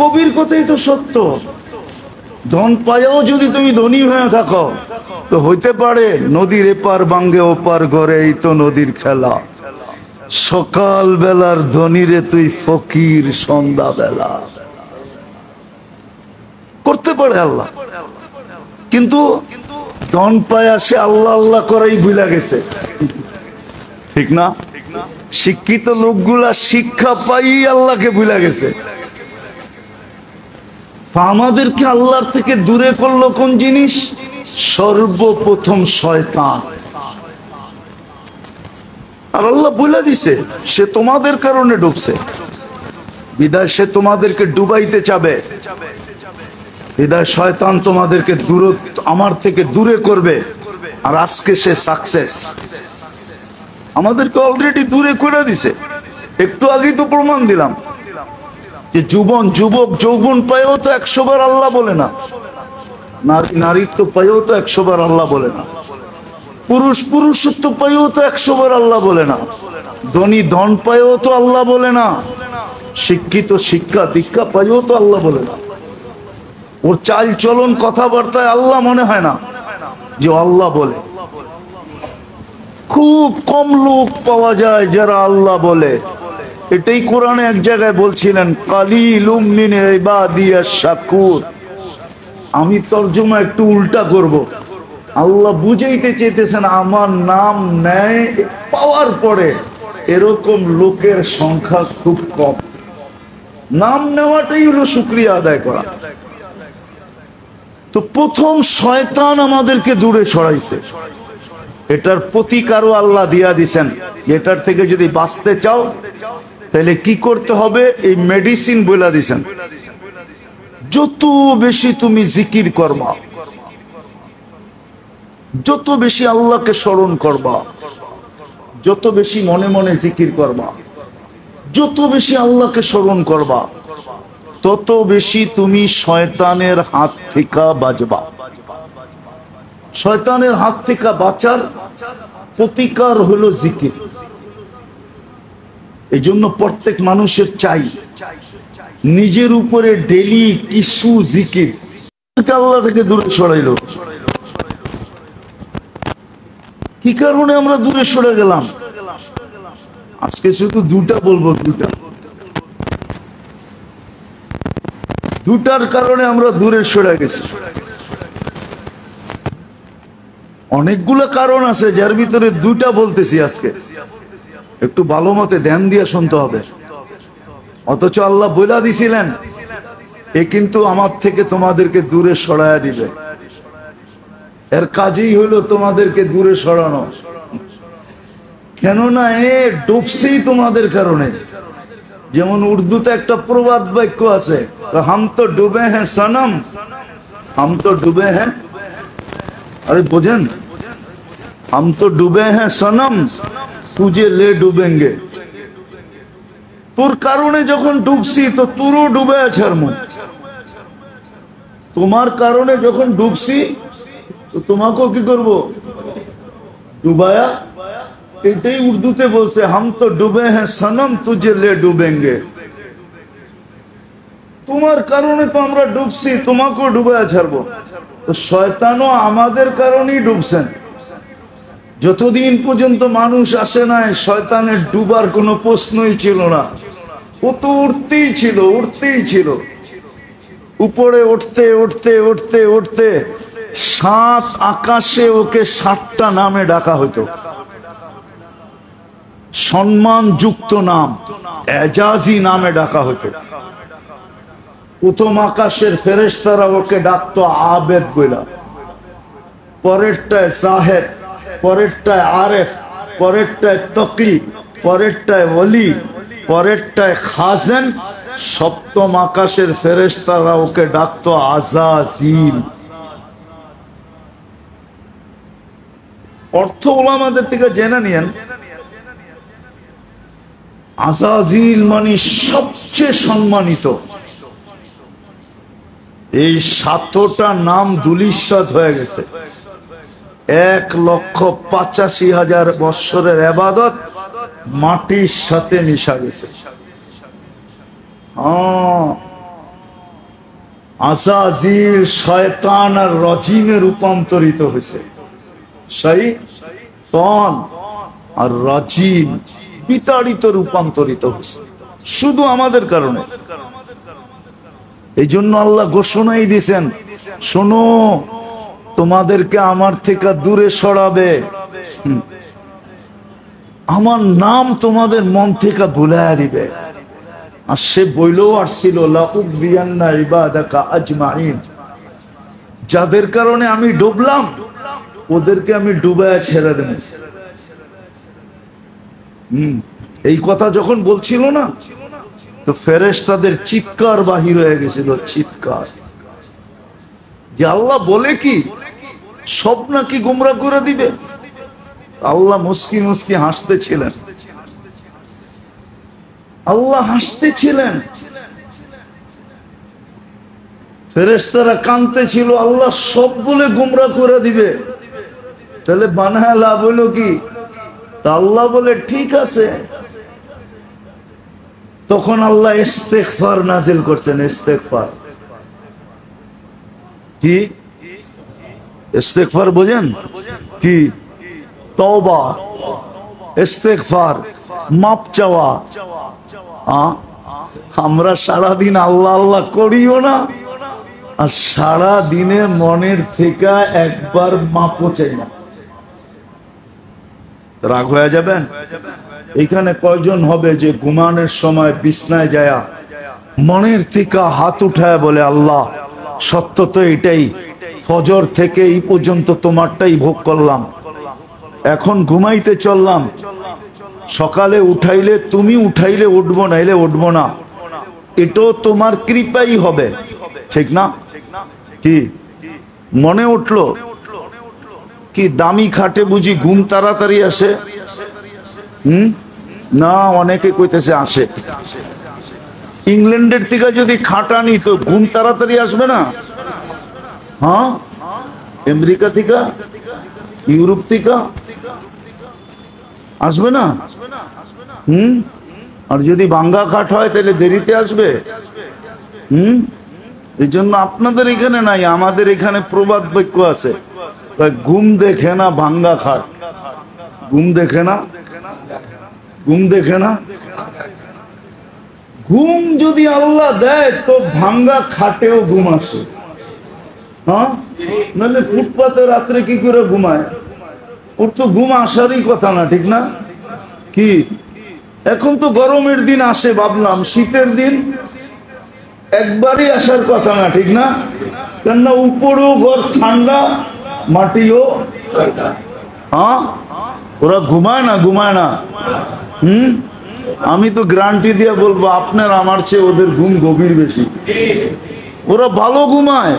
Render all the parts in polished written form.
কবির কথাই তো সত্য। ধন পায়াও যদি তুমি ধনী হয়ে থাকো তো হইতে পারে নদীর এপার বাঙ্গে ওপার ঘরে, এই তো নদীর খেলা। সকাল বেলার ধনীরে তুই ফকির সন্ধ্যা বেলা, করতে পারে আল্লাহ। কিন্তু ধন পায়া সে আল্লাহ আল্লাহ করাই ভুলে গেছে, ঠিক না? শিক্ষিত লোকগুলা শিক্ষা পাই আল্লাহকে ভুলে গেছে। আমাদেরকে আল্লাহর থেকে দূরে করলো কোন জিনিস? সর্বপ্রথম শয়তান। আর আল্লাহ বলে দিছে সে তোমাদের কারণে ডুবছে, বিদায় সে তোমাদেরকে ডুবাইতে চাবে। বিদায় শয়তান তোমাদেরকে আমার থেকে দূরে করবে। আর আজকে সে সাকসেস, আমাদেরকে অলরেডি দূরে করে দিছে। একটু আগেই তো প্রমাণ দিলাম যে যুবক যৌবন পায়েও তো 100 বার আল্লাহ বলে না, নারীত্ব পায়েও তো 100 বার আল্লাহ বলে না, পুরুষত্ব পায়েও তো 100 বার আল্লাহ বলে না, ধনী ধন পায়েও তো আল্লাহ বলে না, শিক্ষিত শিক্ষা দীক্ষা পায়েও তো আল্লাহ বলে না। ওর চাল চলন কথাবার্তায় আল্লাহ মনে হয় না যে আল্লাহ বলে। খুব কম লোক পাওয়া যায় যারা আল্লাহ বলে। এটাই কোরআনে এক জায়গায় বলছিলেন, কালিলুম মিন ইবাদিয়াশ শাকুর। আমি তরজমা একটু উল্টা করব। আল্লাহ বুঝাইতে চেয়েছেন আমার নাম নেয় পাওয়ার পরে এরকম লোকের সংখ্যা খুব কম। নাম নেওয়াটাই হলো শুকরিয়া আদায় করা। তো প্রথম শয়তান আমাদেরকে দূরে সরাইছে, এটার প্রতিকারও আল্লাহ দিয়া দিছেন। এটার থেকে যদি বাঁচতে চাও তাহলে কি করতে হবে, এই মেডিসিন বলে দিছেন। যত বেশি তুমি জিকির করবা, যত বেশি আল্লাহকে স্মরণ করবা, যত বেশি মনে মনে জিকির করবা, যত বেশি আল্লাহকে স্মরণ করবা, তত বেশি তুমি শয়তানের হাত থেকে বাঁচবা। শয়তানের হাত থেকে বাঁচার প্রতিকার হলো জিকির। এই জন্য প্রত্যেক মানুষের চাই নিজের উপরে ডেলি কিছু জিকির। আল্লাহ থেকে দূরে সরাইলো, কি কারণে আমরা দূরে সরে গেলাম? আজকে শুধু দুটা বলবো, দুটার কারণে আমরা দূরে সরে গেছি। অনেকগুলো কারণ আছে, যার ভিতরে দুটা বলতেছি আজকে। একটু ভালো মতে ধ্যান দিয়ে শুনতে হবে। অথচ আল্লাহ বলে দিছিলেন এ কিন্তু আমার থেকে তোমাদেরকে দূরে সরায়া দিবে। এর কাজই হলো তোমাদেরকে দূরে সরানো। কেননা এ ডুবছেই তোমাদের কারণে। যেমন উর্দুতে একটা প্রবাদ বাক্য আছে, হাম তো ডুবে হ্যাঁ সনম, হাম তো ডুবে হ্যাঁ, আরে বোঝেন, হাম তো ডুবে হ্যাঁ সনম তুঝে লে ডুবেঙ্গে। তোর কারণে যখন ডুবছি তো তোরও ডুবে আছে। তোমার কারণে যখন ডুবছি তো তোমাকেও কি করব, ডুবায়া। এটাই উর্দুতে বলছে, হাম তো ডুবে হ্যাঁ সনম তুঝে লে ডুবেঙ্গে। তোমার কারণে তো আমরা ডুবছি, তোমাকেও ডুবায়া ছাড়বো। তো শয়তানও আমাদের কারণেই ডুবছেন। যতদিন পর্যন্ত মানুষ আসে নাই শয়তানের ডুবার কোনো প্রশ্নই ছিল না। ও তো উঠতেই ছিল। উপরে উঠতে উঠতে উঠতে উঠতে 7 আকাশে ওকে 7টা নামে ডাকা হতো। সম্মানযুক্ত নাম, এজাজি নামে ডাকা হতো। প্রথম আকাশের ফেরেশতারা ওকে ডাকতো আবেদ বইলা, পরেরটায় সাহেব, পরেরটায় আরেফ, পরেরটায় তকি, পরেরটায় ওলি, পরেরটায় খাজেন। সপ্তম আকাশের ফেরেশতারা ওকে ডাকতো আজাজিল। অর্থ ওলামাদের থেকে জেনে নিয়েন। আজাজিল মানে সবচেয়ে সম্মানিত। এই 7টা নাম দুলিশাত হয়ে গেছে। 1,85,000 বৎসরের ইবাদত মাটির সাথে মিশা গেছে। আজাজিল শয়তান আর রাজিমে রূপান্তরিত হয়েছে। শয়তান আর রাজিম বিতাড়িত রূপান্তরিত হয়েছে শুধু আমাদের কারণে। এই জন্য আল্লাহ ঘোষণাই দিয়েছেন, শোনো তোমাদেরকে আমার থেকে দূরে সরাবে, আমার নাম তোমাদের মন থেকে ভুলাইয়া দিবে। আর সে বইলেও আসছিল লাউযিয়ান্না ইবাদাকা আজমাইন, যাদের কারণে আমি ডুবলাম ওদেরকে আমি ডুবায়া ছেড়ে দেব। এই কথা যখন বলছিল না, তো ফেরেশতাদের চিৎকার বাহির হয়ে গেছিল, চিৎকার, যে আল্লাহ বলে কি সব নাকি গুমরা করে দিবে। আল্লাহ মুস্কি মুস্কি হাসতেছিলেন, আল্লাহ হাসতেছিলেন, ফেরেশতারা কাঁদতেছিল, আল্লাহ সব বলে গুমরা করে দিবে, তাহলে বানায় লাভ হইল কি? তা আল্লাহ বলে ঠিক আছে। তখন আল্লাহ ইস্তেগফার নাজিল করছেন। ইস্তেগফার কি? ইস্তেগফার বোঝেন কি? তওবা, ইস্তেগফার, মাপ চাওয়া। আমরা সারাদিন আল্লাহ আল্লাহ করিও না, আর সারা দিনে মনের থেকে একবার মাপও চাই না। রাগ হয়ে যাবেন? এখানে কয়জন হবে যে ঘুমানোর সময় বিছনায় যায় মনের থেকে হাত উঠায় বলে, আল্লাহ সত্য তো এটাই, ফজর থেকে এই পর্যন্ত তোমারটাই ভোগ করলাম, এখন ঘুমাইতে চললাম, সকালে উঠাইলে তুমি উঠাইলে উঠবো, নাইলে উঠবো না, এটাও তোমার কৃপাই হবে, ঠিক না? কি মনে উঠলো কি দামি খাটে বুঝি ঘুম তাড়াতাড়ি আসে? না, অনেকে কইতেছে আসে। ইংল্যান্ডের থেকে যদি খাটানি তো ঘুম তাড়াতাড়ি আসবে না? হ্যাঁ, আমেরিকা থেকে, ইউরোপ থেকে আসবে না? আর যদি ভাঙ্গা খাট হয় তাহলে দেরিতে আসবে। এই জন্য আপনাদের এখানে নাই, আমাদের এখানে প্রবাদ বাক্য আছে, ঘুম দেখে না ভাঙ্গা খাট, ঘুম দেখে না, ঘুম দেখে না। ঘুম যদি আল্লাহ দেয় তো ভাঙ্গা খাটেও ঘুম আসে। হ্যাঁ, নাহলে ফুটপাতে রাত্রে কি করে ঘুমায়? ওর তো ঘুম আসারই কথা না, ঠিক না? কি এখন তো গরমের দিন আসে, ভাবলাম শীতের দিন একবারই আসার কথা না, ঠিক না? কেননা উপরেও ঘর ঠান্ডা, মাটিও। হ্যাঁ, ওরা ঘুমায় না, ঘুমায় না। আমি তো গ্যারান্টি দিয়ে বলবো আপনার আমার চেয়ে ওদের ঘুম গভীর বেশি। ওরা ভালো ঘুমায়,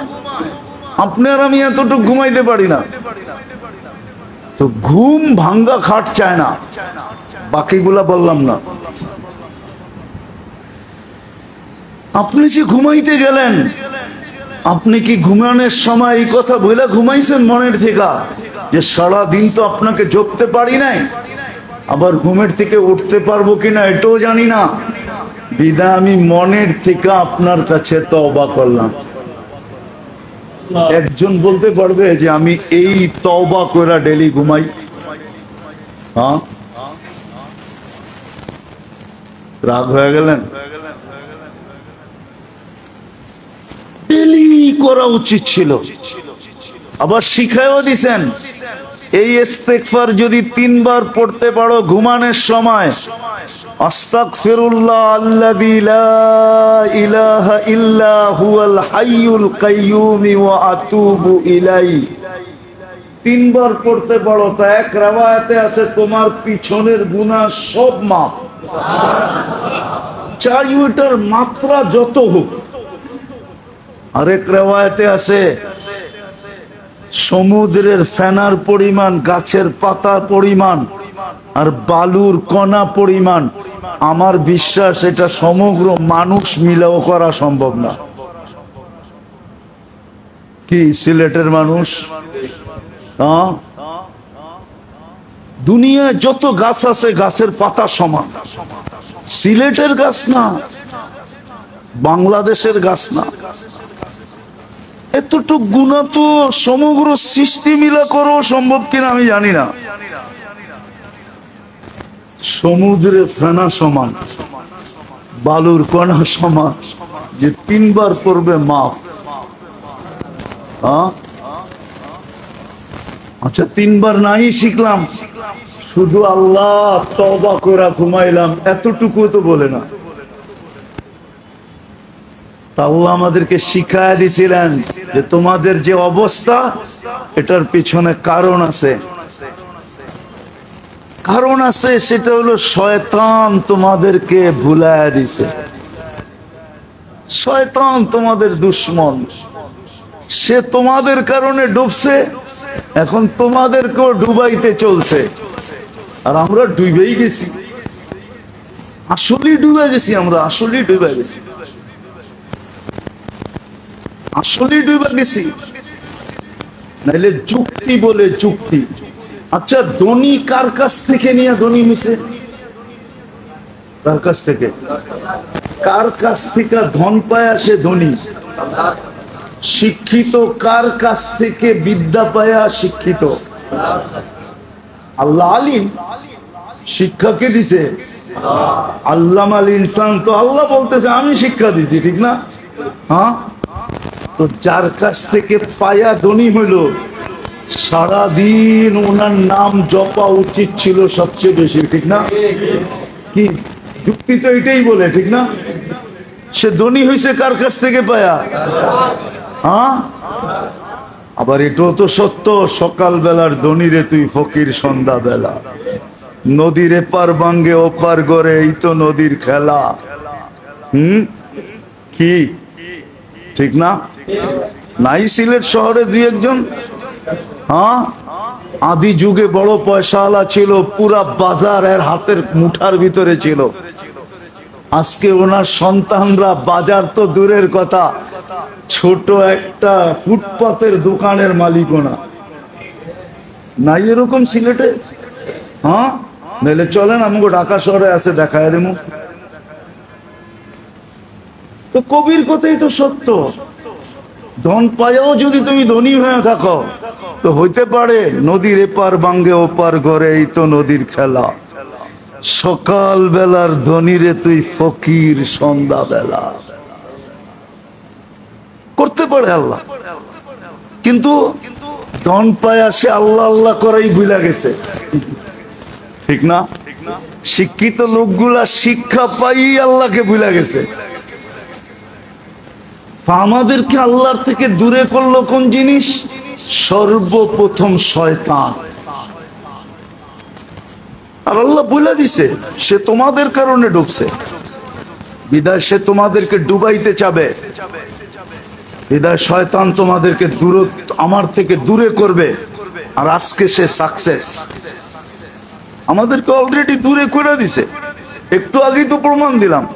আপনার আমি এতটুকু ঘুমাইতে পারি না। তো ঘুম ভাঙ্গা খাট চায় না, বাকিগুলা বললাম না। আপনি যে ঘুমাইতে গেলেন, আপনি কি ঘুমানোর সময় এই কথা বলে ঘুমাইছেন মনের থেকে যে সারা দিন তো আপনাকে জগতে পারি নাই, আবার ঘুমের থেকে উঠতে পারবো কিনা এটাও জানি না, বিধায় আমি মনের থেকে আপনার কাছে তওবা করলাম। একজন বলতে পারবে যে আমি এই তওবা করে ডেলি ঘুমাই? হ্যাঁ, রাগ হয়ে গেলেন? ডেলি করা উচিত ছিল। আবার শিখায়ও দিছেন, এই ইস্তেগফার যদি 3 বার পড়তে পারো ঘুমানোর সময়, আস্তাগফিরুল্লাহ আল্লাযী লা ইলাহা ইল্লা হুয়াল হাইয়ুল কাইয়্যুম ওয়া আতুবু ইলাইহি, 3 বার পড়তে পারো তা এক riwayate আছে তোমার পিছনের গুনাহ সব মাফ। চাই ওটার মাত্রা যত হোক। আরেক riwayate আছে সমুদ্রের ফেনার পরিমাণ, গাছের পাতার পরিমাণ আর বালুর কণা পরিমাণ, আমার বিশ্বাস এটা সমগ্র মানুষ মিলাও করা সম্ভব না। কি সিলেটের মানুষ? হ্যাঁ, দুনিয়ায় যত গাছ আছে গাছের পাতা সমান, সিলেটের গাছ না, বাংলাদেশের গাছ না, এতটুক গুণা তো সমগ্র সৃষ্টি মিলা করো সম্ভব কিনা আমি জানি না। সমুদ্রে ফেনা সমান, বালুর কণা সমান, যে 3 বার করবে মাফ। আচ্ছা 3 বার নাই শিখলাম, শুধু আল্লাহ তওবা করে ঘুমাইলাম, এতটুকু তো বলে না। আল্লাহ আমাদেরকে শিখায় দিয়েছিলেন যে তোমাদের যে অবস্থা এটার পিছনে কারণ আছে, কারণ আছে, সেটা হলো শয়তান তোমাদেরকে ভুলায় দিছে। শয়তান তোমাদের দুশ্মন, সে তোমাদের কারণে ডুবছে, এখন তোমাদেরকেও ডুবাইতে চলছে। আর আমরা ডুবেই গেছি, আসলেই ডুবে গেছি, আমরা আসলেই ডুবে গেছি, আসলেই ডুবে গেছি। নাইলে যুক্তি বলে যুক্তি। আচ্ছা ধনী কার কাছ থেকে নিয়ে ধনী মিশে? কার কাছ থেকে? কার কাছ থেকে ধন পায় আসে ধনী? শিক্ষিত কার কাছ থেকে বিদ্যা পায়া শিক্ষিত? আল্লাহ। আলিম শিক্ষাকে দিছে আল্লামাল ইনসান, তো আল্লাহ বলতেছে আমি শিক্ষা দিছি, ঠিক না? হ্যাঁ, তো যার কাছ থেকে পায়া ধনী হইল, সারাদিন ওনার নাম জপা উচিত ছিল সবচেয়ে বেশি, ঠিক না? কি যুক্তি তো এটাই বলে, ঠিক না? সে ধনী হয়েছে কার কাছ থেকে পায়া? হ্যাঁ, আবার এটাও তো সত্য, সকাল বেলার ধনী রে তুই ফকির সন্ধ্যা বেলা, নদীর এপার ভাঙ্গে ওপার গড়ে, এই তো নদীর খেলা। কি ঠিক না? নাই সিলেট শহরে 2-1 জন? হ্যাঁ, আদি যুগে বড় পয়সাওয়ালা ছিল, পুরা বাজার এর হাতের মুঠার ভিতরে ছিল। আজকে ওনার সন্তানরা বাজার তো দূরের কথা, ছোট একটা ফুটপাতের দোকানের মালিকও না। নাই এরকম সিলেটে? হ্যাঁ, নাহলে চলেন আমাকে ঢাকা শহরে আছে, দেখায় রে মুখ। তো কবির কথাই তো সত্য, ধন পায়াও যদি তুমি ধনী হয়ে থাকো, তো হইতে পারে নদীর এপার ভাঙ্গে ওপার ঘরে, এই তো নদীর খেলা। সকাল বেলার ধনী রে তুই ফকির সন্ধ্যা বেলা, করতে পারে আল্লাহ। কিন্তু ধন পায়া সে আল্লাহ আল্লাহ করাই ভুলে গেছে, ঠিক না? শিক্ষিত লোকগুলা শিক্ষা পাই আল্লাহকে ভুলে গেছে। আমাদেরকে আল্লাহর থেকে দূরে করলো কোন জিনিস? সর্বপ্রথম শয়তান। আর আল্লাহ বলে দিছে সে তোমাদের কারণে ডুবছে, বিদায় সে তোমাদেরকে ডুবাইতে চাবে, বিদায় শয়তান তোমাদেরকে আমার থেকে দূরে করবে। আর আজকে সে সাকসেস, আমাদেরকে অলরেডি দূরে করে দিছে। একটু আগেই তো প্রমাণ দিলাম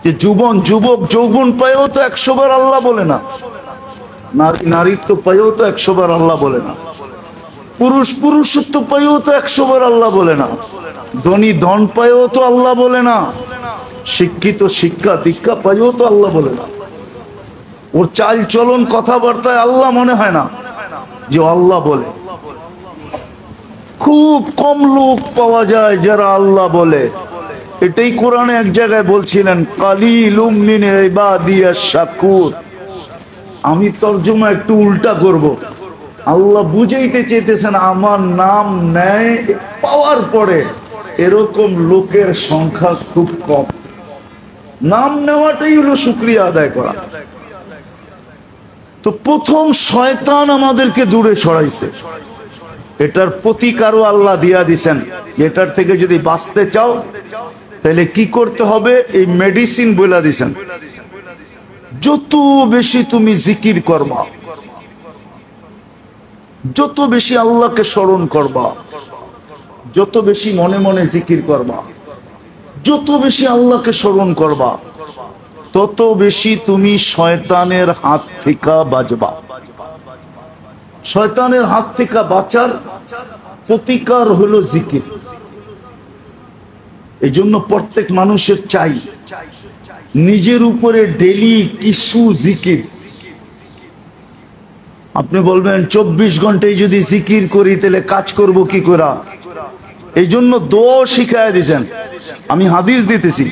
যে যুবক যৌবন পায়েও তো 100 বার আল্লাহ বলে না, নারীত্ব পায়েও তো 100 বার আল্লাহ বলে না, পুরুষত্ব পায়েও তো 100 বার আল্লাহ বলে না, ধনী ধন পায়েও তো আল্লাহ বলে না, শিক্ষিত শিক্ষা দীক্ষা পায়েও তো আল্লাহ বলে না। ওর চাল চলন কথাবার্তায় আল্লাহ মনে হয় না যে আল্লাহ বলে। খুব কম লোক পাওয়া যায় যারা আল্লাহ বলে। এটাই কোরআনে এক জায়গায় বলছিলেন, কালিলুম মিন ইবাদিয়াশ শাকুর। আমি তরজমা একটু উল্টা করব। আল্লাহ বুঝাইতে চেয়েছেন আমার নাম নেয় পাওয়ার পরে এরকম লোকের সংখ্যা খুব কম। নাম নেওয়াটাই হলো শুকরিয়া আদায় করা। তো প্রথম শয়তান আমাদেরকে দূরে সরাইছে, এটার প্রতিকারও আল্লাহ দিয়া দিছেন। এটার থেকে যদি বাঁচতে চাও তাহলে কি করতে হবে, এই মেডিসিন বলে দিছেন। যত বেশি তুমি জিকির করবা, যত বেশি আল্লাহকে স্মরণ করবা, যত বেশি মনে মনে জিকির করবা, যত বেশি আল্লাহকে স্মরণ করবা, তত বেশি তুমি শয়তানের হাত থেকে বাঁচবা। শয়তানের হাত থেকে বাঁচার প্রতিকার হলো জিকির। এই জন্য প্রত্যেক মানুষের চাই নিজের উপরে ডেলি কিছু জিকির, আপনি বলবেন 24 ঘন্টায় যদি জিকির করি তাহলে কাজ করব কি করে? এই জন্য দোয়া শিখায় দিয়েছেন। আমি হাদিস দিতেছি,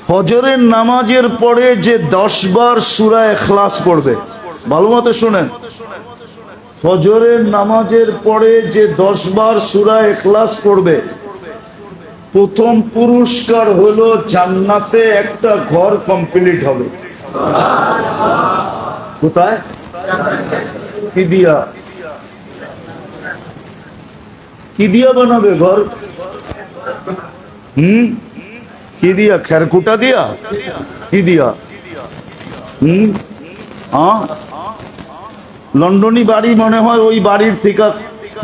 ফজরের নামাজের পরে যে 10 বার সূরা ইখলাস পড়বে, ভালো মতো শুনেন, ফজরের নামাজের পরে যে 10 বার সূরা ইখলাস পড়বে, প্রথম পুরস্কার হলো জান্নাতে একটা ঘর কমপ্লিট হবে। কোথায়? কি দিয়া? কি দিয়া বানাবে ঘর? কি দিয়া? খেরকুটা দিয়া? কি দিয়া? লন্ডনী বাড়ি মনে হয় ওই বাড়ির থেকে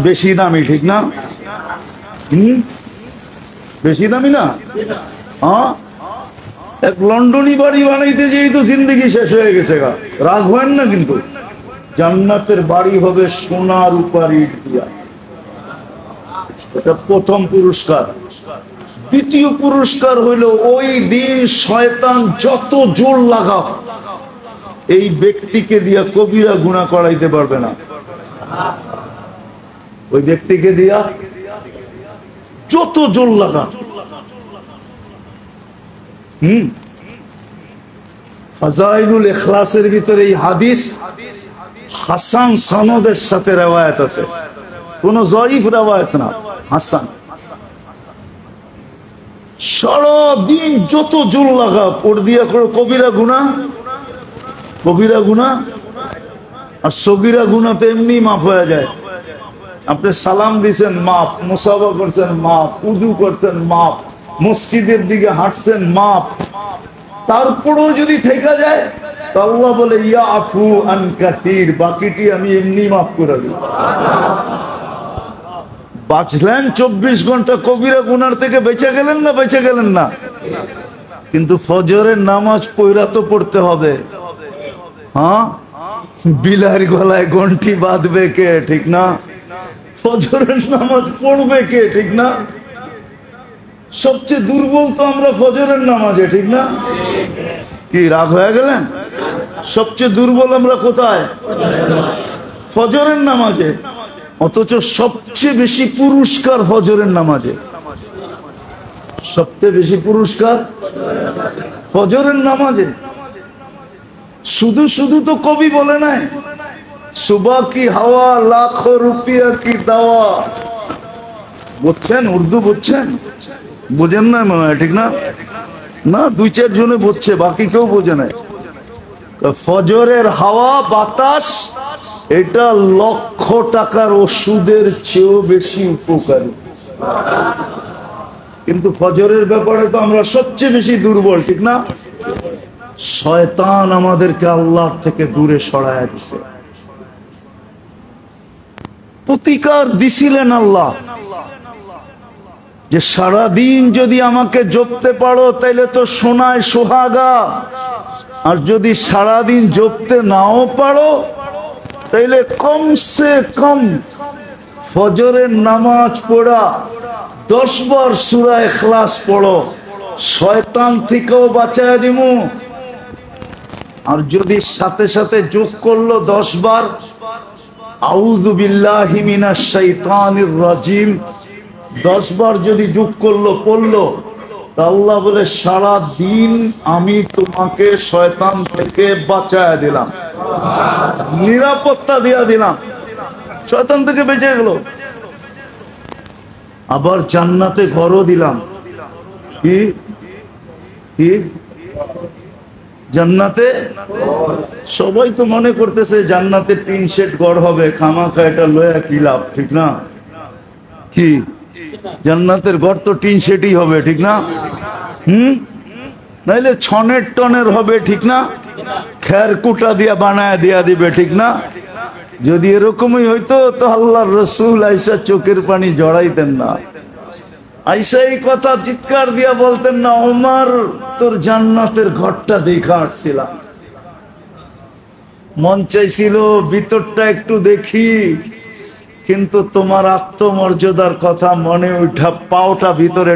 বেশি দামি, ঠিক না? বেশি দামি না? এক লন্ডনী বাড়ি বানাইতে যেই তো জিন্দগি শেষ হয়ে গেছে গা। রাগ হয় না কিন্তু। জান্নাতের বাড়ি হবে সোনার রূপার ইট দিয়া। এটা প্রথম পুরস্কার। দ্বিতীয় পুরস্কার হইল ওই দিন শয়তান যত জোর লাগাও এই ব্যক্তিকে দিয়া কবিরা গুনাহ করাইতে পারবে না। ওই ব্যক্তিকে দিয়া যত জোর লাগা। ফাজাইলুল ইখলাসের ভিতরে এই হাদিস হাসান সনদের সাথে রওয়ায়াত আছে, কোন জয়ীফ রওয়ায়াত না, হাসান। সারা দিন যত জোর লাগা পড় দিয়া করো কবিরা গুনাহ, কবিরা গুনাহ আর সগীরা গুনাহ তো এমনি মাফ হয়ে যায়। আপনি সালাম দিছেন মাফ, মুসাফা করছেন মাফ, উযু করছেন মাফ, মসজিদের দিকে হাঁটছেন মাফ, তারপরেও যদি থেকে যায় তো আল্লাহ বলে ইয়াফু আন কাসীর, বাকিটি আমি এমনি মাফ করে দিই। বাঁচলেন 24 ঘন্টা, কবিরা গুনার থেকে বেঁচে গেলেন না? বেঁচে গেলেন না? কিন্তু ফজরের নামাজ পড়া তো পড়তে হবে। হ্যাঁ, বিলার গলায় ঘন্টি বাঁধবে কে, ঠিক না? ফজরের নামাজ পড়বে কে, ঠিক না? সবচেয়ে দুর্বল তো আমরা ফজরের নামাজে, ঠিক না? কি রাগ হয়ে গেলেন? সবচেয়ে দুর্বল আমরা কোথায়? ফজরের নামাজে। অথচ সবচেয়ে বেশি পুরস্কার ফজরের নামাজে। সবচেয়ে বেশি পুরস্কার ফজরের নামাজে। শুধু শুধু তো কবি বলে নাই সুবহ কি হাওয়া লাখো রুপিয়া কি দাওয়া। বুঝছেন? উর্দু বুঝছেন? বোঝেন না মনে হয়, ঠিক না? না, 2-4 জনে বুঝছে, বাকি কেউ বোঝে নাই। ফজরের হাওয়া বাতাস এটা লক্ষ টাকার ওষুধের চেয়েও বেশি উপকারী। কিন্তু ফজরের ব্যাপারে তো আমরা সবচেয়ে বেশি দুর্বল, ঠিক না? শয়তান আমাদেরকে আল্লাহর থেকে দূরে সরায় দিছে। প্রতিকার দিছিলেন আল্লাহ যে সারাদিন যদি আমাকে জপতে পারো তাইলে তো সোনায় সোহাগা, আর যদি সারাদিন জপতে নাও পারো তাইলে কমসে কম ফজরের নামাজ পড়া 10 বার সূরা ইখলাস পড়ো, শয়তান থেকেও বাঁচায় দিমু। আর যদি সাথে সাথে যোগ করলো 10 বার আউযু বিল্লাহি মিনাশ শাইতানির রাজিম, 10 বার যদি যোগ করলো পড়লো, আল্লাহ বলে সারা দিন আমি তোমাকে শয়তান থেকে বাঁচায় দিলাম, নিরাপত্তা দিয়া দিলাম, শয়তান থেকে বেঁচে গেল। আবার জান্নাতে ঘরও দিলাম। কি কি জান্নাতে? সবাই তো মনে করতেছে জান্নাতে 3 সেট ঘর হবে, খামাখা এটা লয়া কি লাভ, ঠিক না? কি জান্নাতের ঘর তো 3 সেটই হবে, ঠিক না? নাইলে ছনের টনের হবে, ঠিক না? খের কুটা দিয়া বানায় দিয়া দিবে, ঠিক না? যদি এরকমই হইতো তো আল্লাহর রাসূল আয়েশা চোখের পানি জড়াইতেন না। আয়েশা এই কথা চিৎকার দিয়া বলতেন না, ওমর তোর জান্নাতের ঘরটা দেখা আসছিলাম, মন চাইছিল ভিতরটা একটু দেখি, কিন্তু তোমার আত্মমর্যাদার কথা মনে উঠা পাওটা ভিতরে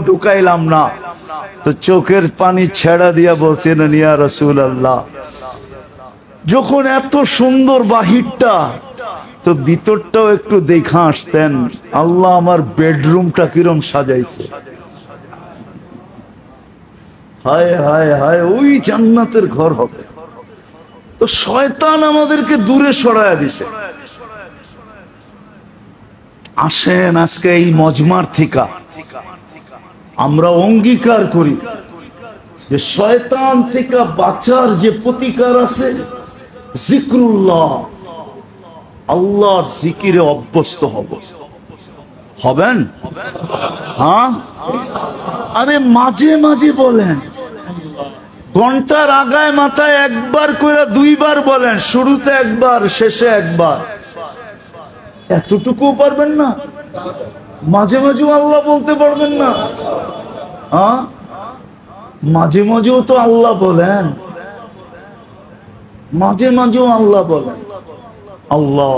ঢুকাইলাম না, তো চোখের পানি ছেড়া দিয়া বলছেন ইয়া রাসূলুল্লাহ যখন এত সুন্দর বাহিরটা, তো ভিতরটাও একটু দেখা আসতেন। আল্লাহ আমার বেডরুমটা কিরম সাজাইছে, হায় হায় হায়, ওই জান্নাতের ঘর হবে। তো শয়তান আমাদেরকে দূরে সরায়া দিছে। আসেন আজকে এই মজমার থেকে আমরা অঙ্গীকার করি যে শয়তান থেকে বাঁচার যে প্রতিকার আছে, জিক্রুল্লাহ, আল্লাহর জিকিরে অভ্যস্ত হবেন। হ্যাঁ, আরে মাঝে মাঝে বলেন, ঘন্টার আগায় মাথায় একবার করে 2 বার বলেন, শুরুতে একবার, শেষে একবার। এতটুকু পারবেন না? মাঝে মাঝেও আল্লাহ বলতে পারবেন না? হ্যাঁ, মাঝে মাঝেও তো আল্লাহ বলেন, মাঝে মাঝেও আল্লাহ বলেন, আল্লাহ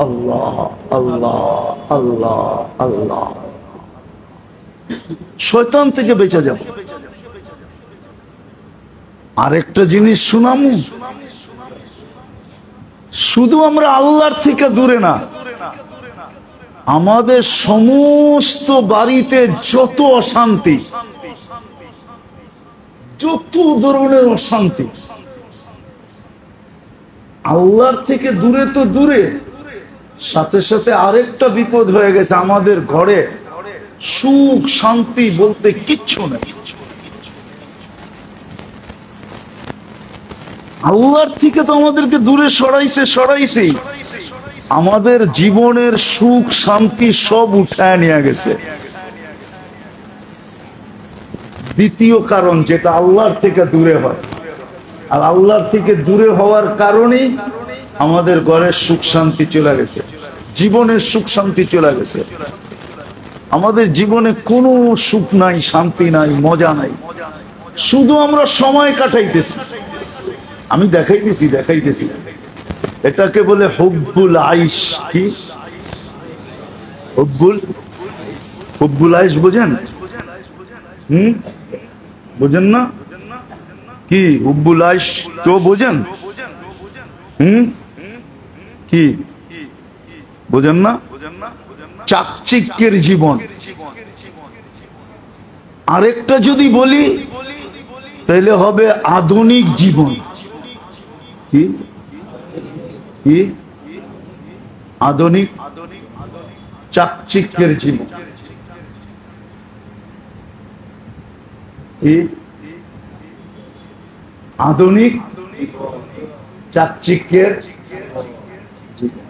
আল্লাহ আল্লাহ আল্লাহ আল্লাহ। শয়তান থেকে বেঁচে যাব। আরেকটা জিনিস শুনামু, শুধু আমরা আল্লাহর থেকে দূরে না, আমাদের সমস্ত বাড়িতে যত অশান্তি, যত ধরনের অশান্তি, আল্লাহর থেকে দূরে তো দূরে, সাথে সাথে আরেকটা বিপদ হয়ে গেছে, আমাদের ঘরে সুখ শান্তি বলতে কিচ্ছু নেই। আল্লাহর থেকে তো আমাদেরকে দূরে সরাইছে, আমাদের জীবনের সুখ শান্তি সব উঠায় নিয়ে গেছে। দ্বিতীয় কারণ যেটা আল্লাহর থেকে দূরে হয়, আর আল্লাহর থেকে দূরে হওয়ার কারণেই আমাদের ঘরের সুখ শান্তি চলে গেছে, জীবনের সুখ শান্তি চলে গেছে। আমাদের জীবনে কোনো সুখ নাই, শান্তি নাই, মজা নাই, শুধু আমরা সময় কাটাইতেছি। আমি দেখাইতেছি এটাকে বলে হুব্বুল আইশ। কি হুব্বুল আইশ বোঝেন? বোঝেন না? কি হুব্বুল আইশ কেউ বোঝেন? কি বোঝেন না? চাকচিক্যের জীবন। আরেকটা যদি বলি তাহলে হবে আধুনিক জীবন। কি কি আধুনিক চাকচিক্যের জীবন। কি আধুনিক চাকচিক্যের জীবন।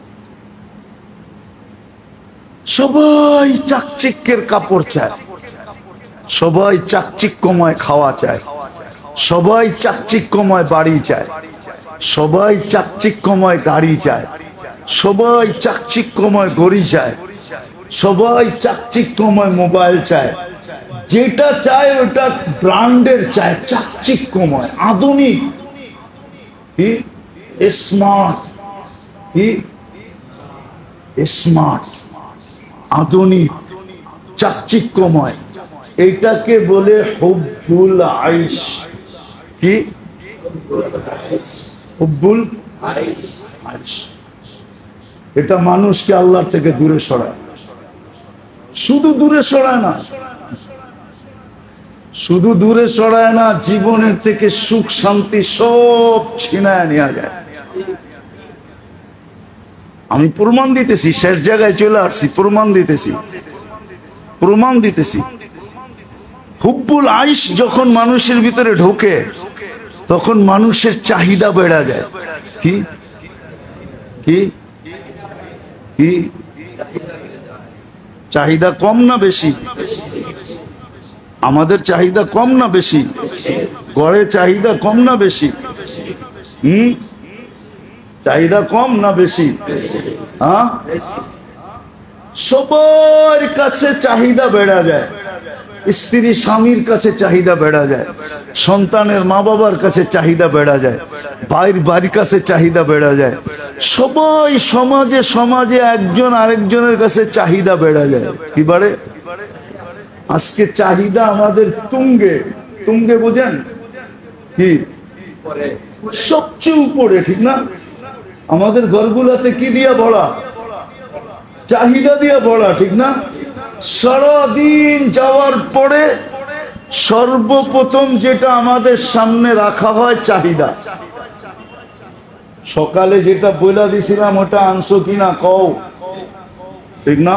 সবাই চাকচিক্যের কাপড় চায়, সবাই চাকচিক্যময় খাওয়া চায়, সবাই চাকচিক্যময় বাড়ি চায়, সবাই চাকচিক্যময় গাড়ি চায়, সবাই চাকচিক্যময় ঘড়ি চায়, সবাই চাকচিক্যময় মোবাইল চায়। যেটা চায় ওটা ব্র্যান্ডের চায়, চাকচিক্যময়, আধুনিক, কি স্মার্ট, কি স্মার্ট, আধুনিক, চাকচিক্যময়। এইটাকে বলে হুব্বুল আইশ। কি হুব্বুল আইশ? এটা মানুষকে আল্লাহর থেকে দূরে সরায়। শুধু দূরে সরায় না, শুধু দূরে সরায় না, জীবনের থেকে সুখ শান্তি সব ছিনায় নেওয়া যায়। আমি প্রমাণ দিতেছি, শেষ জায়গায় চলে আসছি, প্রমাণ দিতেছি। হুব্বুল আইশ যখন মানুষের ভিতরে ঢোকে তখন মানুষের চাহিদা বেড়ে যায়। কি কি কি চাহিদা কম না বেশি? আমাদের চাহিদা কম না বেশি? গড়ে চাহিদা কম না বেশি? চাহিদা কম না বেশি? হ্যাঁ, সবার কাছে চাহিদা বেড়ে যায়। স্ত্রী স্বামীর কাছে চাহিদা বেড়ে যায়, সন্তানের মা বাবার কাছে চাহিদা বেড়ে যায়, ভাইয়ের বাড়ির কাছে চাহিদা বেড়ে যায়, সবাই সমাজে একজন আরেকজনের কাছে চাহিদা বেড়ে যায়। কি বাড়ে? আজকে চাহিদা আমাদের তুঙ্গে বোঝেন? কি সবচেয়ে উপরে, ঠিক না? আমাদের ঘরগুলাতে কি দিয়া ভরা? চাহিদা দিয়া ভরা, ঠিক না? সারাদিন যাওয়ার পরে সর্বপ্রথম যেটা আমাদের সামনে রাখা হয় চাহিদা। সকালে যেটা বইলা দিছিলাম ওটা আনছো কিনা কও, ঠিক না?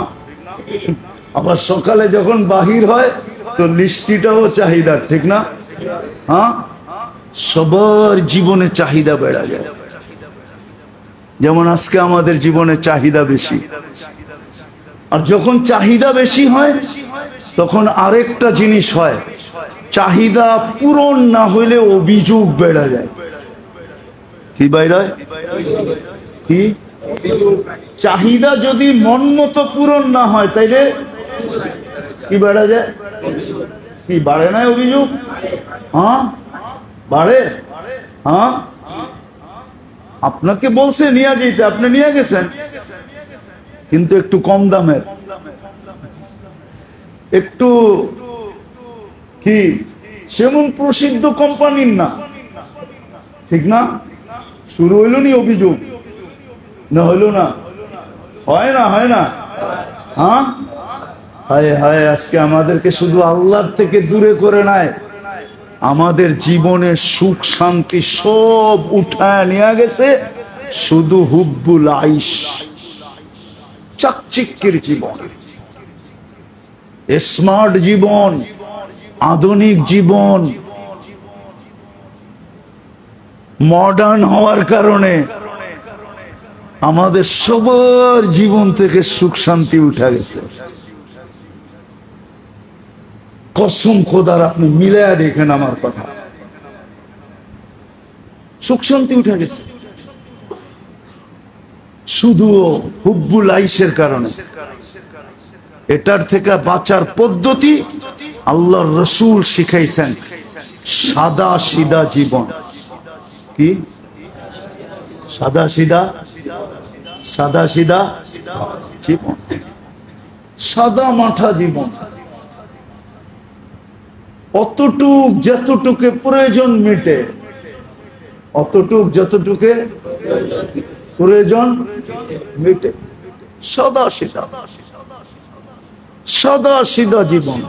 আবার সকালে যখন বাহির হয় তো লিস্টিটাও চাহিদা, ঠিক না? হ্যাঁ, সবার জীবনে চাহিদা বেড়া যায়। যেমন আজকে আমাদের জীবনে চাহিদা বেশি, আর যখন চাহিদা বেশি হয় তখন আরেকটা জিনিস হয়, চাহিদা পূরণ না হইলে অভিযোগ বেড়া যায়। কি বাইরে কি? চাহিদা যদি মন মতো পূরণ না হয় তাইলে কি বেড়া যায়? কি বাড়ে না অভিযোগ? হ্যাঁ বাড়ে। হ্যাঁ, আপনাকে বলছে নিয়ে যেতে, আপনি নিয়ে গেছেন, কিন্তু একটু কম দামের, একটু কি সেমন প্রসিদ্ধ কোম্পানির না, ঠিক না? শুরু হইল নি অভিযোগ, না হইল না? হয় না? হয় না? হ্যাঁ, হায় হায়, আজকে আমাদেরকে শুধু আল্লাহর থেকে দূরে করে নাই, আমাদের জীবনে সুখ শান্তি সব উঠায় নিয়ে গেছে শুধু হুব্বুল আইশ, চাকচিক্যের জীবন, স্মার্ট জীবন, আধুনিক জীবন, মডার্ন হওয়ার কারণে আমাদের সবার জীবন থেকে সুখ শান্তি উঠে গেছে। কসম খোদার, আপনি মিলায়া দেখেন আমার কথা, সুখ শান্তি উঠে গেছে শুধু হুব্বুল আইশের কারণে। এটার থেকে বাঁচার পদ্ধতি আল্লাহর রাসূল শিখাইছেন, সাদা সিধা জীবন। কি সাদা সিধা? সাদা সিধা জীবন, সাদা মাঠা জীবন। অতটুক যতটুকু প্রয়োজন মিটে, অতটুক যতটুকু প্রয়োজন মিটে, সাদা সিধা, সাদা সিধা জীবন।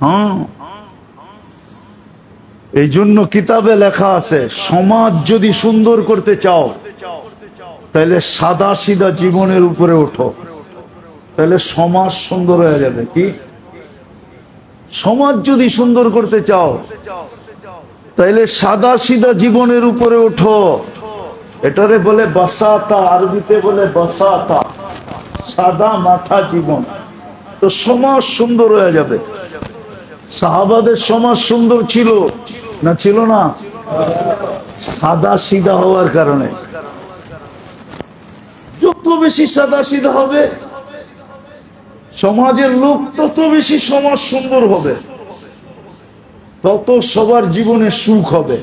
হ্যাঁ, এই জন্য কিতাবে লেখা আছে, সমাজ যদি সুন্দর করতে চাও তাহলে সাদা সিধা জীবনের উপরে ওঠো, তাহলে সমাজ সুন্দর হয়ে যাবে। কি? সমাজ যদি সুন্দর করতে চাও তাহলে সাদা সিধা জীবনের উপরে ওঠো। এটারে বলে বাসাতা, আরবিতে বলে বাসাতা, সাদা মাথা জীবন। তো সমাজ সুন্দর হয়ে যাবে। সাহাবাদের সমাজ সুন্দর ছিল না? ছিল না? সাদা সিধা হওয়ার কারণে। যত বেশি সাদা সিধা হবে সমাজের লোক, তত বেশি সমাজ সুন্দর হবে, তত সবার জীবনে সুখ হবে,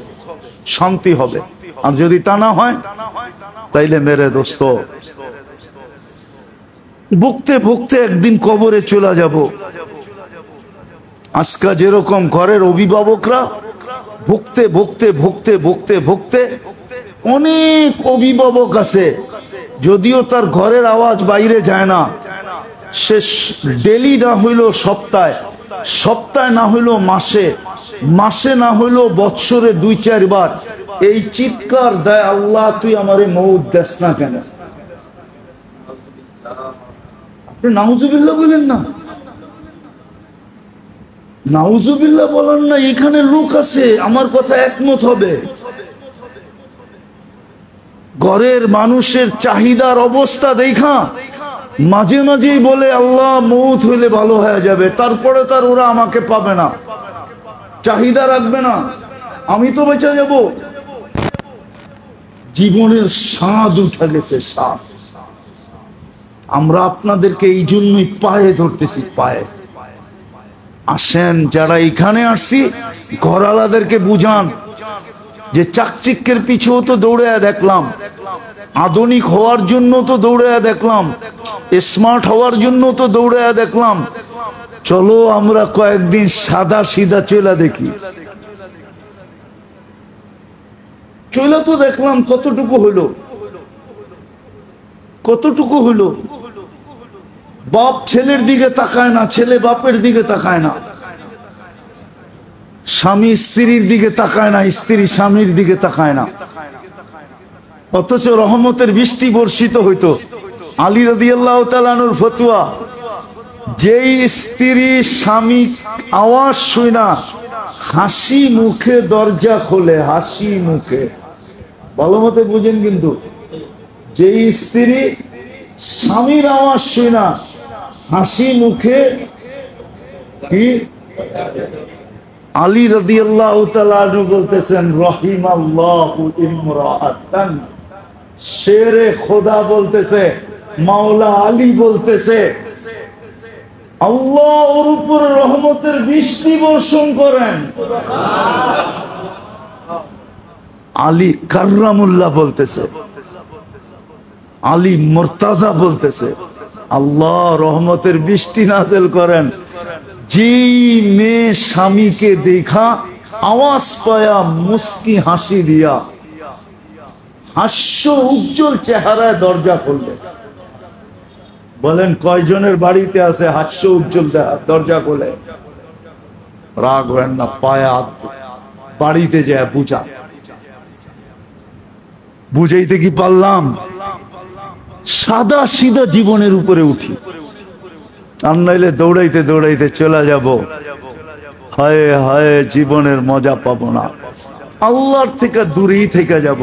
শান্তি হবে। আর যদি তা না হয় তাইলে মেরে দোস্ত, ভুগতে ভুগতে একদিন কবরে চলে যাব। আজকে যেরকম ঘরের অভিভাবকরা ভুগতে ভুগতে ভুগতে ভুগতে ভুগতে, অনেক অভিভাবক আছে যদিও তার ঘরের আওয়াজ বাইরে যায় না, সে ডেলি না হইল সপ্তাহে, সপ্তাহে না হইল মাসে, মাসে না হইল বৎসরে 2-4 বার এই চিৎকার দেয়, আল্লাহ তুই আমারে মউত দেস না কেন? আপনি নাউজুবিল্লাহ বলেন না, নাউজুবিল্লাহ বলেন না। এখানে লোক আছে আমার কথা একমত হবে। ঘরের মানুষের চাহিদার অবস্থা দেখা মাঝে মাঝেই বলে, আল্লাহ মউত হইলে ভালো হয়ে যাবে, তারপরে তার ওরা আমাকে পাবে না, চাহিদা রাখবে না, আমি তো বেঁচে যাব। জীবনের স্বাদ উঠে গেছে, স্বাদ। আমরা আপনাদেরকে এই জন্যই পায়ে ধরতেছি, পায়ে। আসেন, যারা এখানে আসছি ঘরওয়ালাদেরকে বুঝান যে চাকচিক্যের পিছু তো দৌড়ে দেখলাম, আধুনিক হওয়ার জন্য তো দৌড়ে দেখলাম, স্মার্ট হওয়ার জন্য তো দৌড়ে দেখলাম, চলো আমরা কয়েকদিন সাদা সিধা চলে দেখি। চলে তো দেখলাম কতটুকু হলো, কতটুকু হলো। বাপ ছেলের দিকে তাকায় না, ছেলে বাপের দিকে তাকায় না, স্বামী স্ত্রীর দিকে তাকায় না, স্ত্রী স্বামীর দিকে তাকায় না। অথচ রহমতের বৃষ্টি বর্ষিত হইতো। আলী রাদিয়াল্লাহু তাআলা আনহুর ফতোয়া, যেই স্ত্রী স্বামী আওয়াজ শুই না হাসি মুখে দরজা খোলে, হাসি মুখে, ভালো মতে বুঝেন কিন্তু, যেই স্ত্রী স্বামীর আওয়াজ শুই না হাসি মুখে কি, আলী রাদিয়াল্লাহু তাআলা আনহু বলতেছেন রহিমাল্লাহু ইমরাআতান, শেরে খোদা বলতেছে, মাওলা আলী বলতেছে, আল্লাহ ওর উপর রহমতের বৃষ্টি বর্ষণ করেন। আলী কাররামুল্লাহ বলতেছে, আলী মুর্তাজা বলতেছে, আল্লাহ রহমতের বৃষ্টি নাযিল করেন। যেই মেয়ে স্বামীকে দেখা আওয়াজ পায়া মুস্কি হাসি দিয়া হাস্য উজ্জ্বল চেহারায় দরজা খুললে, বলেন কয়জনের বাড়িতে আছে হাস্য উজ্জ্বল দরজা খোলে? রাগ হয় না, পায়া বাড়িতে যায় বুঝা, বুঝাইতে কি পারলাম? সাদা সিধা জীবনের উপরে উঠি, আর নাইলে দৌড়াইতে দৌড়াইতে চলে যাব, হায় হায় জীবনের মজা পাবো না, আল্লাহর থেকে দূরেই থেকে যাব।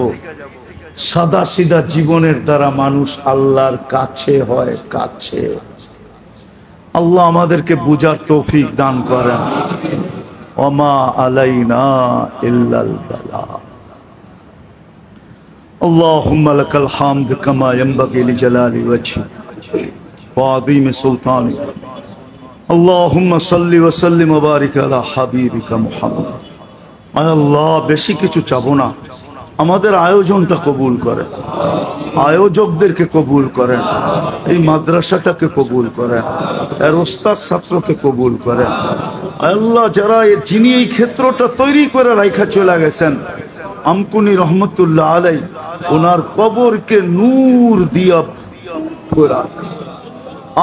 সাদা সিধা জীবনের দ্বারা মানুষ আল্লাহর কাছে হয়, কাছে। আল্লাহ আমাদেরকে বুঝার তৌফিক দান করেন। ওমা আলাইনা ইল্লাল বালাগ। আল্লাহুম্মা লাকাল হামদ কামা ইয়ানবাগি লিজালালি ওয়াজহিক ওয়া আযীমি সুলতানিক। আল্লাহুম্মা সাল্লি ওয়া সাল্লিম ওয়া বারিক আলা হাবিবিকা মুহাম্মদ। আয় আল্লাহ, বেশি কিছু চাবো না, আমাদের আয়োজনটা কবুল করেন, আয়োজকদেরকে কবুল করেন, এই মাদ্রাসাটাকে কবুল করেন, এর ওস্তাদ ছাত্রকে কবুল করেন। আল্লাহ, যারা যিনি এই ক্ষেত্রটা তৈরি করে রাইখা চলে গেছেন, আমকুনি রহমতুল্লাহ আলাই, ওনার কবরকে নূর দিয়া ভরা,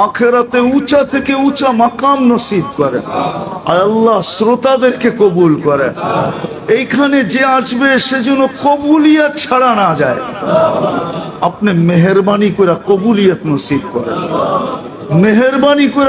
আখিরাতে উঁচা থেকে উঁচা মাকাম নসিব করেন। আল্লাহ, শ্রোতাদেরকে কবুল করেন, এইখানে যে আসবে সে যেন কবুলিয়ত ছাড়া না যায়। আপনি মেহেরবানি করে কবুলিয়ত নসিব করেন, মেহেরবানি করে।